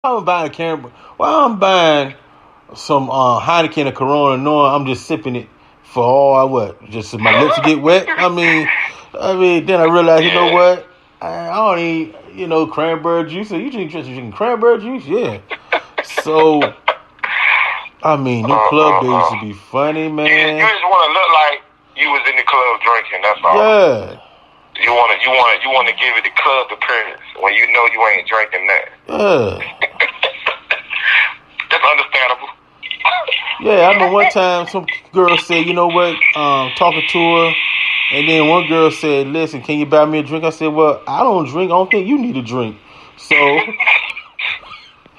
I'm buying Campbell. Well, I'm buying some Heineken or Corona, knowing I'm just sipping it for all I what, just so my lips get wet. I mean, then I realized, you know Yeah. what? I don't eat, cranberry juice. So you drinking cranberry juice? Yeah. So, I mean, them club days used to be funny, You man. just want to look like you was in the club drinking. That's all. Yeah. You want to give it the club appearance when you know you ain't drinking that. Yeah. That's understandable. Yeah, I remember one time some girl said, you know what, talking to her, and then one girl said, listen, can you buy me a drink? I said, well, I don't drink. I don't think you need a drink. So, Boy,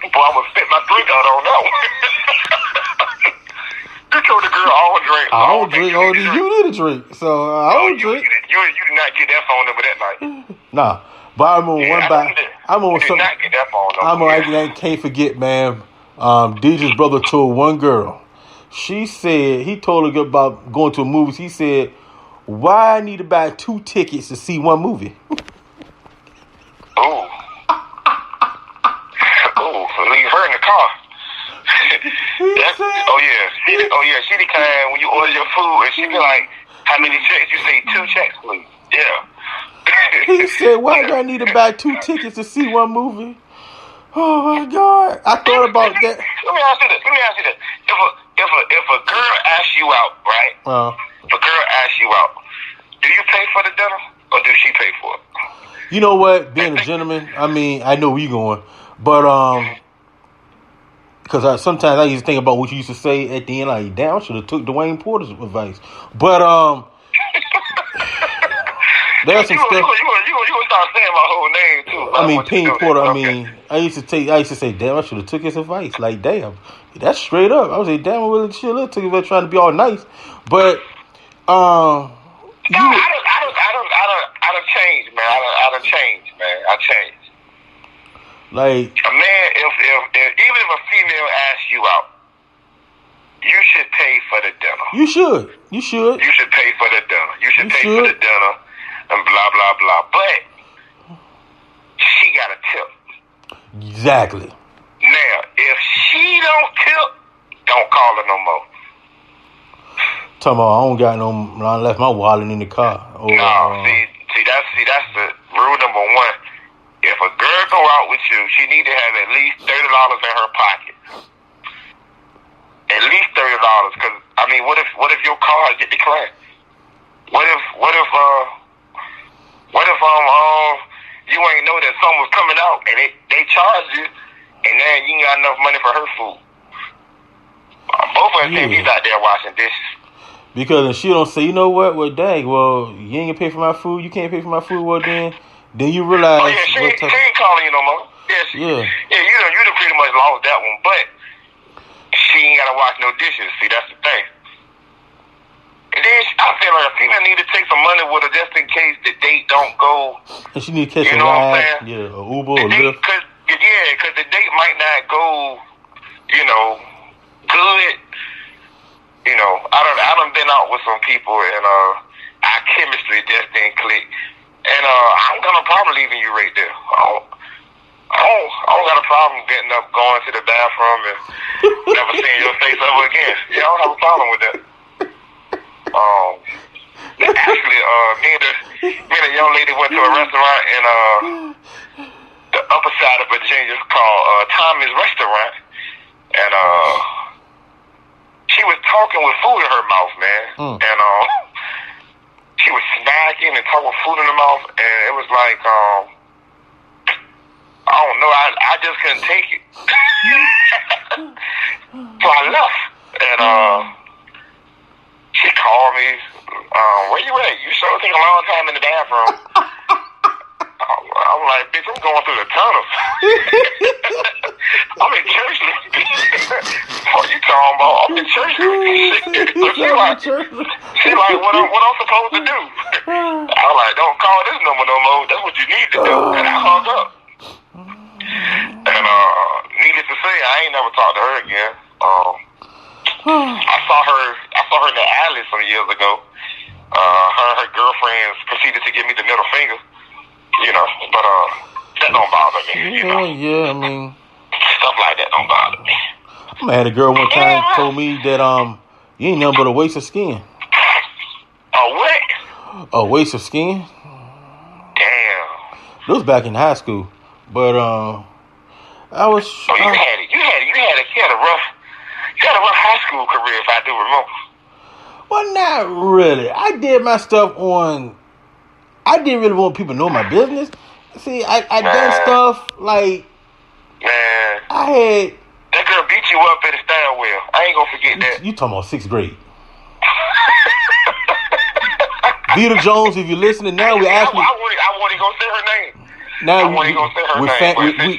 I'm gonna spit my drink out on that one. You told the girl I don't drink. I don't think drink. you Only need to you need a drink. So, I No, don't drink. you did not get that phone number that night. Nah. But I remember Yeah, I remember you did something. not get that phone I number. remember I can't forget, man. DJ's brother told one girl. She said, he told her about going to a movie. He said, why I need to buy 2 tickets to see one movie? Ooh. Leave her in the car. She the kind when you order your food and she be like, how many checks? You say 2 checks, please. Yeah. He said, why do I need to buy 2 tickets to see one movie? Oh my God. I thought about that. Let me ask you this. If a girl asks you out, right? If a girl asks you out, do you pay for the dinner or do she pay for it? You know what? Being a gentleman, I mean, I know where you going. But because sometimes I used to think about what you used to say at the end, like, damn, I should have took Dwayne Porter's advice. But there's some stuff. You gonna start saying my whole name too. I mean, Payne Porter. I mean, I used to say, damn, I should have took his advice. Like, damn, that's straight up. I was like, damn, I really should have took it, trying to be all nice. But I done changed, man. I done changed, man. I changed. Like a man, if even if a female asks you out, you should pay for the dinner. You should. You should pay for the dinner. You should pay for the dinner, and blah blah blah. But she got a tip. Exactly. Now, if she don't tip, don't call her no more. Talking about I don't got no. I left my wallet in the car. See, that's the rule number 1. If a girl go out with you, she need to have at least $30 in her pocket. At least $30, because I mean, what if your car get declined? What if you ain't know that someone was coming out and they charged you, and then you ain't got enough money for her food. Both of us can't be out there washing dishes. Because if she don't say, you know what, well, dang, well, you ain't gonna pay for my food, you can't pay for my food, well, then you realize. Oh yeah, she ain't calling you no more. Yeah, you done pretty much lost that one, but she ain't gotta wash no dishes. See, that's the thing. And then I feel like a female need to take some money with her just in case the date don't go. And she need to catch a ride, a Uber or Lyft. Because the date might not go, good. I done been out with some people and our chemistry just didn't click. And I'm gonna probably leaving you right there. I don't got a problem getting up, going to the bathroom, and never seeing your face ever again. Yeah, I don't have a problem with that. Actually, me and a young lady went to a restaurant in the upper side of Virginia called Tommy's Restaurant, and she was talking with food in her mouth, man, and she was snacking and talking food in her mouth, and it was like, I don't know, I just couldn't take it. So I left, and she called me, where you at? You sure take a long time in the bathroom. I'm like, bitch, I'm going through the tunnel. I'm in Churchland. What you talking about? I'm in Churchland. She like, what I'm supposed to do? I was like, don't call this number no more. That's what you need to do. And I hung up. And needless to say, I ain't never talked to her again. I saw her in the alley some years ago. Her and her girlfriends proceeded to give me the middle finger. But that don't bother me. Yeah, I mean, Stuff like that don't bother me. I had a girl one time told me that you ain't nothing but a waste of skin. A what? A waste of skin. Damn. It was back in high school, but I was. Oh, you had a rough high school career, if I do remember. Well, not really. I did my stuff on. I didn't really want people to know my business. See, I done stuff like. Man. I had. That girl beat you up at the stairwell. I ain't gonna forget that. You talking about 6th grade? Vita Jones, if you're listening now, we actually. I want to go say her name. Now I want to go say her name.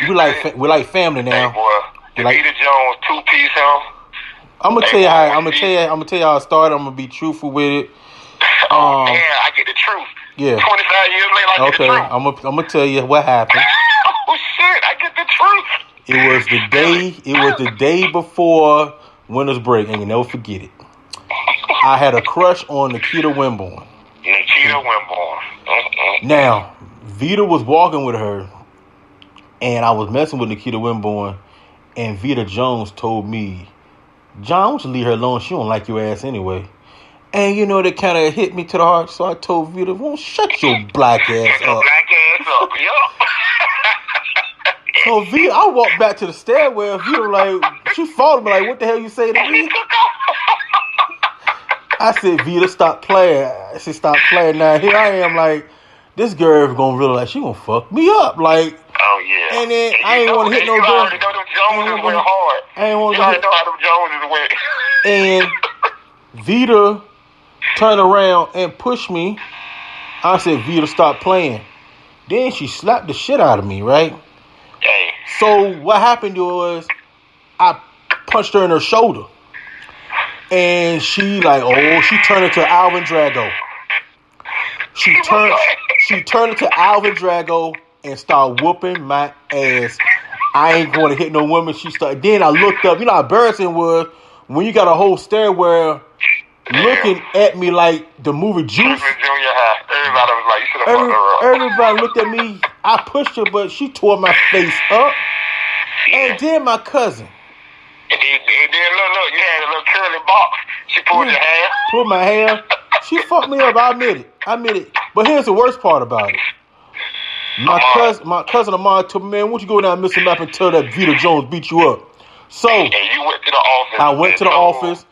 We like family now. Hey boy, the Vita Jones 2-piece song. I'm gonna tell you how. I'm gonna tell you how I started. I'm gonna be truthful with it. Oh man, I get the truth. Yeah. 25 years later, I get the truth. I'm gonna tell you what happened. Oh shit, I get the truth. It was the day before winter's break, and you never forget it. I had a crush on Nikita Winborn. Now, Vita was walking with her, and I was messing with Nikita Winborn, and Vita Jones told me, John, why don't you leave her alone? She don't like your ass anyway. And you know, that kind of hit me to the heart, so I told Vita, well, shut your black ass up. So Vita, I walked back to the stairwell. Vita like, she followed me like, what the hell you say to me? I said, Vita, stop playing. I said, stop playing. Now here I am like, this girl gonna realize she gonna fuck me up. Like, oh yeah. And then I ain't want to hit no girl. You already know them Joneses went hard. I ain't want to already know how them Joneses went. And Vita turned around and pushed me. I said, Vita, stop playing. Then she slapped the shit out of me, right? Hey. So what happened was I punched her in her shoulder. And she she turned into Alvin Drago. She turned into Alvin Drago and started whooping my ass. I ain't going to hit no woman. Then I looked up. You know how embarrassing it was when you got a whole stairwell looking at me like the movie Juice. Everybody was like, you should have fucked her up. Everybody looked at me. I pushed her, but she tore my face up. And then my cousin. And then look, you had a little curly box. She pulled your hair. Pulled my hair. She fucked me up. I admit it. But here's the worst part about it. My cousin Amar told me, man, won't you go down Mr. Map and tell that Vita Jones beat you up? So and you went to the office. I went to the office.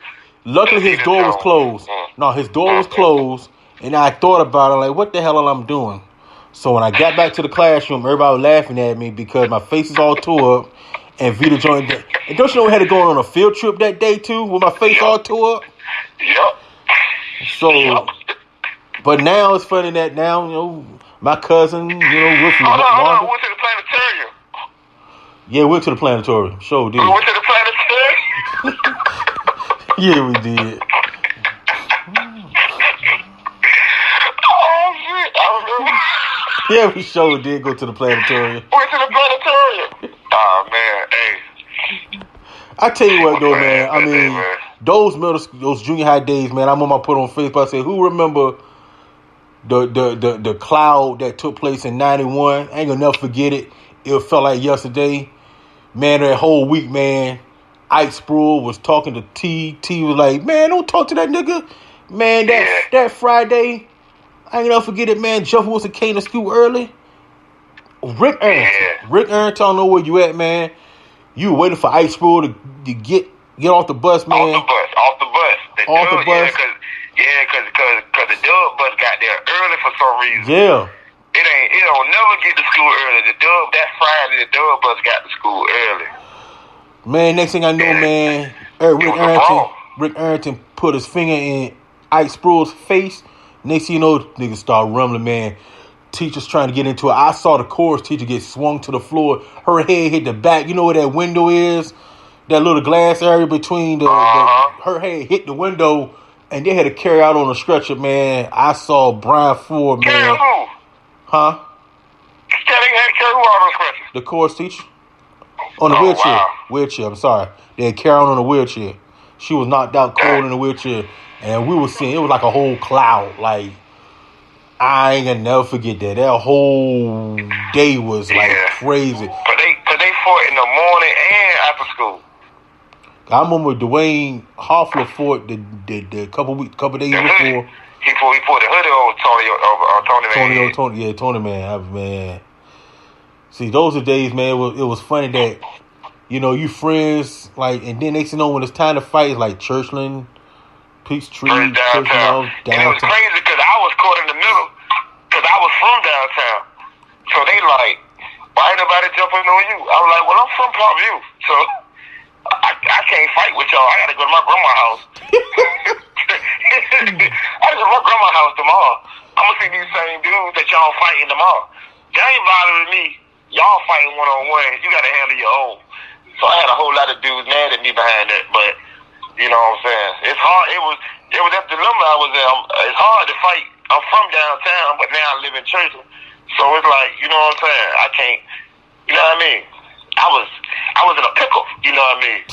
Luckily his door was closed. No, his door was closed. And I thought about it, like, what the hell am I doing? So when I got back to the classroom, everybody was laughing at me because my face is all tore up. And Vita joined. And don't you know we had to go on a field trip that day too, with my face all tore up? Yep. So, but now it's funny that now, you know, my cousin, you know, with me. Hold on, went to the planetarium. Yeah, we went to the planetarium. Sure did. We went to the planetarium? Yeah, we did. Oh, shit. I remember. Yeah, we sure did go to the planetarium. Went to the planetarium. Oh, man. Hey. I tell you what, though, man. I mean, those junior high days, man. I remember I put on Facebook. I said, "Who remember the cloud that took place in '91? I ain't gonna never forget it. It felt like yesterday, man. That whole week, man. Ike Spruill was talking to T. T was like, man, don't talk to that nigga, man. That Friday, I ain't gonna forget it, man. Jeff Wilson came to school early. Rick Arrington, I don't know where you at, man. You were waiting for Ike Spruill to get off the bus, man. Off the bus. Because the dub bus got there early for some reason. Yeah. It don't never get to school early. That Friday, the dub bus got to school early. Man, next thing I know, man, Rick Arrington put his finger in Ike Spruill's face. Next thing you know, niggas start rumbling, man. Teachers trying to get into it. I saw the chorus teacher get swung to the floor. Her head hit the back. You know where that window is? That little glass area between her head hit the window, and they had to carry out on a stretcher, man. I saw Brian Ford, man. Carry who? Huh? Carry who out on a stretcher? The chorus teacher. On the wheelchair. Wow. Wheelchair, I'm sorry. They had Karen on a wheelchair. She was knocked out cold in the wheelchair. And we were seeing, it was like a whole cloud. Like, I ain't gonna never forget that. That whole day was like crazy. But they fought in the morning and after school. I remember Dwayne Hoffler fought the couple days before. He fought the hoodie over Tony Man. Tony Man. See, those are days, man. It was funny that, you know, you friends, like, and then next thing you know, when it's time to fight, it's like Churchland, Peachtree, downtown. And it was crazy because I was caught in the middle because I was from downtown. So they like, why ain't nobody jumping on you? I was like, well, I'm from Parkview, so I can't fight with y'all. I got to go to my grandma's house. I got to go to my grandma's house tomorrow. I'm going to see these same dudes that y'all fighting tomorrow. They ain't bothering me. Y'all fighting one-on-one. You got to handle your own. So I had a whole lot of dudes mad at me behind that, but you know what I'm saying? It's hard. It was that dilemma I was in. It's hard to fight. I'm from downtown, but now I live in Churchland. So it's like, you know what I'm saying? I can't, you know what I mean? I was in a pickle, you know what I mean?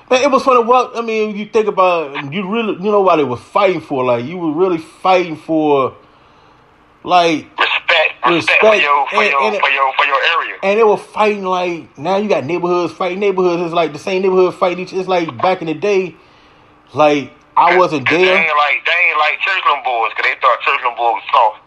Man, it was funny. Well, I mean, you think about it, you really, you know what they were fighting for. Like, you were really fighting for, like, respect for your area. And they were fighting like, now you got neighborhoods fighting neighborhoods. It's like the same neighborhood fighting each. It's like back in the day, like I wasn't there. They ain't like Churchland boys because they thought Churchland boys was soft.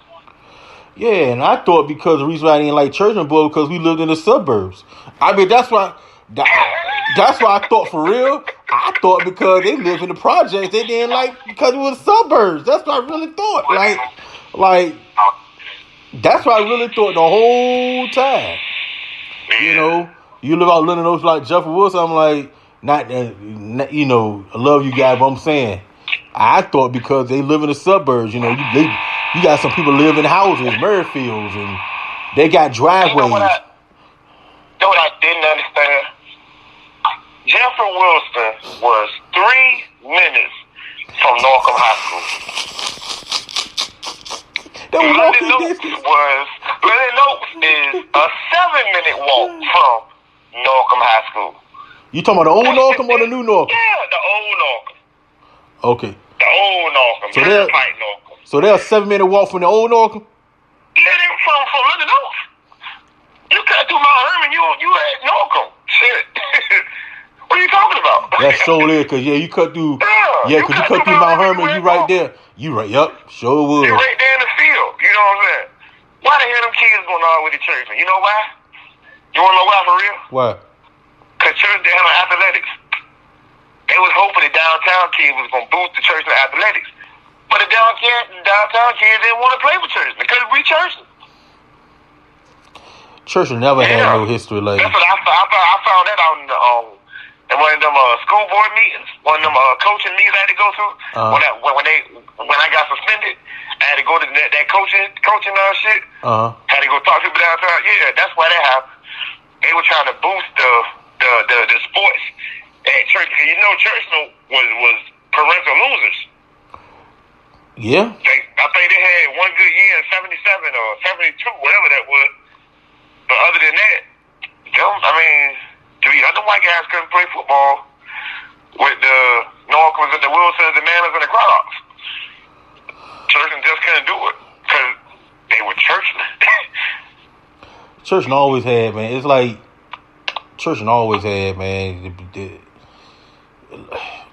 Yeah, and I thought because the reason why I didn't like Churchland boys because we lived in the suburbs. I mean, that's why I thought for real. I thought because they lived in the projects, they didn't like because it was suburbs. That's what I really thought. Like. That's what I really thought the whole time. You know, you live out London Oaks like Jeffrey Wilson. I'm like, not, you know, I love you guys, but I'm saying, I thought because they live in the suburbs, you know, you got some people live in houses, Murrayfields, and they got driveways. You know what I didn't understand? Jeffrey Wilson was 3 minutes from Norcom High School. London Oaks is a 7-minute walk from Norcom High School. You talking about the old Norcom or the new Norcom? Yeah, the old Norcom. Okay. The old Norcom. So they're a 7-minute walk from the old Norcom? Yeah, they're from London Oaks. You cut through Mount Herman, you at Norcom. Shit. What are you talking about? That's so there, because, you cut through... Yeah, because you cut through Mount Herman, you right there. You right, yup, sure would. You're right there in the field, you know what I'm saying? Why the hell them kids going on with the church? You know why? You want to know why for real? Why? Because church, they have athletics. They was hoping the downtown kids was going to boost the church in athletics. But the downtown kids didn't want to play with church because we church. Church never had no history like that. That's what I found that out in one of them school board meetings, one of them coaching meetings I had to go to. When I got suspended, I had to go to that coaching shit. Had to go talk to people downtown. Yeah, that's why that happened. They were trying to boost the sports at church. Cause you know, church was parental losers. Yeah. I think they had one good year in 77 or 72, whatever that was. But other than that, the other white guys couldn't play football with the Norcoms and the Wilsons, the Manners, and the Cradocks. Churchland just couldn't do it because they were Churchland. Churchland always had, man. It's like Churchland always had, man.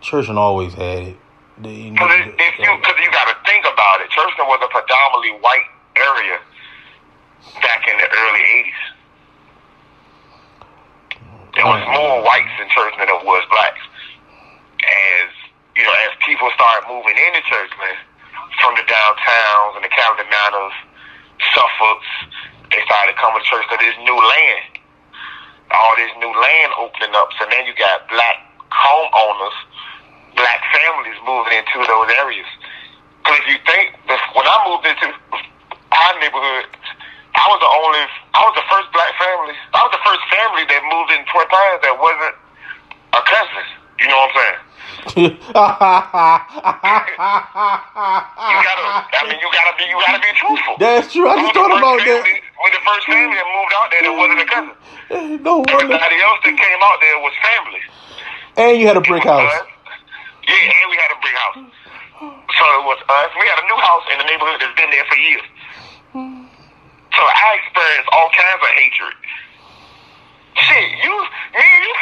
Churchland always had it. Because you got to think about it. Churchland was a predominantly white area back in the early 80s. There was more whites in Churchland than there was blacks. As people started moving into Churchland from the downtowns and the Camden Manors, Suffolks, they started coming to Churchland. This new land, all this new land opening up. So then you got black homeowners, black families moving into those areas. Because if you think, when I moved into our neighborhood, I was the first black family. I was the first family that moved in Twin Pines that wasn't a cousin. You know what I'm saying? You gotta be truthful. That's true. I just thought about that. We're the first family that moved out there that wasn't a cousin. No wonder. Everybody else that came out there was family. And you had a brick house. Yeah, and we had a brick house. So it was us. We had a new house in the neighborhood that's been there for years. So I experienced all kinds of hatred. Shit, me and you